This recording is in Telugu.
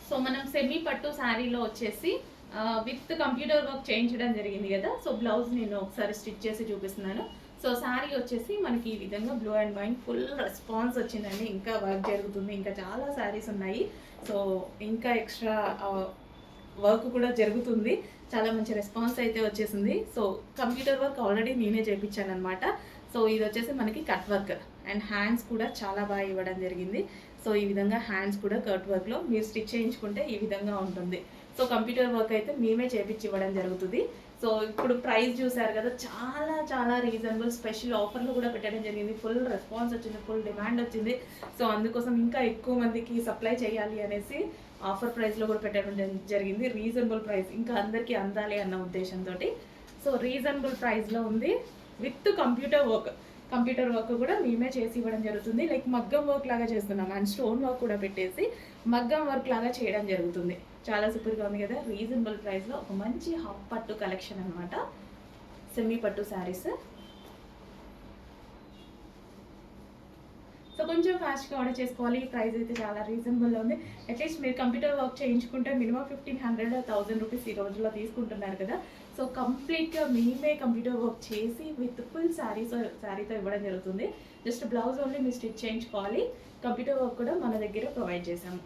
సో మనం సెమీ పట్టు శారీలో వచ్చేసి విత్ కంప్యూటర్ వర్క్ చేయించడం జరిగింది కదా. సో బ్లౌజ్ నేను ఒకసారి స్టిచ్ చేసి చూపిస్తున్నాను. సో శారీ వచ్చేసి మనకి ఈ విధంగా blue and white full response వచ్చిందండి. ఇంకా వర్క్ జరుగుతుంది, ఇంకా చాలా శారీస్ ఉన్నాయి. సో ఇంకా ఎక్స్ట్రా వర్క్ కూడా జరుగుతుంది. చాలా మంచి రెస్పాన్స్ అయితే వచ్చేసింది. సో కంప్యూటర్ వర్క్ ఆల్రెడీ నేనే చేయించాను అనమాట. సో ఇది వచ్చేసి మనకి కట్ వర్క్ అండ్ హ్యాండ్స్ కూడా చాలా బాగా ఇవ్వడం జరిగింది. సో ఈ విధంగా హ్యాండ్స్ కూడా కట్ వర్క్లో మీరు స్టిచ్ చేయించుకుంటే ఈ విధంగా ఉంటుంది. సో కంప్యూటర్ వర్క్ అయితే మేమే చేయించి ఇవ్వడం జరుగుతుంది. సో ఇప్పుడు ప్రైస్ చూసారు కదా, చాలా చాలా రీజనబుల్, స్పెషల్ ఆఫర్లు కూడా పెట్టడం జరిగింది. ఫుల్ రెస్పాన్స్ వచ్చింది, ఫుల్ డిమాండ్ వచ్చింది. సో అందుకోసం ఇంకా ఎక్కువ మందికి సప్లై చేయాలి అనేసి ఆఫర్ ప్రైస్లో కూడా పెట్టడం జరిగింది. రీజనబుల్ ప్రైస్, ఇంకా అందరికీ అందాలి అన్న ఉద్దేశంతో. సో రీజనబుల్ ప్రైస్లో ఉంది విత్ కంప్యూటర్ వర్క్ కూడా మేమే చేసి ఇవ్వడం జరుగుతుంది. లైక్ మగ్గం వర్క్ లాగా చేస్తున్నాం అండ్ స్టోన్ వర్క్ కూడా పెట్టేసి మగ్గం వర్క్ లాగా చేయడం జరుగుతుంది. చాలా సూపర్గా ఉంది కదా. రీజనబుల్ ప్రైస్లో ఒక మంచి హాఫ్ పట్టు కలెక్షన్ అనమాట, సెమీ పట్టు శారీస్. సో కొంచెం ఫాస్ట్గా ఆర్డర్ చేసుకోవాలి. ఈ ప్రైస్ అయితే చాలా రీజనబుల్లో ఉంది. అట్లీస్ట్ మీరు కంప్యూటర్ వర్క్ చేయించుకుంటే మినిమం 1500 1000 రూపీస్ ఈ రోజుల్లో తీసుకుంటున్నారు కదా. సో కంప్లీట్గా మేమే కంప్యూటర్ వర్క్ చేసి విత్ ఫుల్ శారీతో ఇవ్వడం జరుగుతుంది. జస్ట్ బ్లౌజ్ ఓన్లీ మీరు స్టిచ్ చేయించుకోవాలి. కంప్యూటర్ వర్క్ కూడా మన దగ్గర ప్రొవైడ్ చేసాము.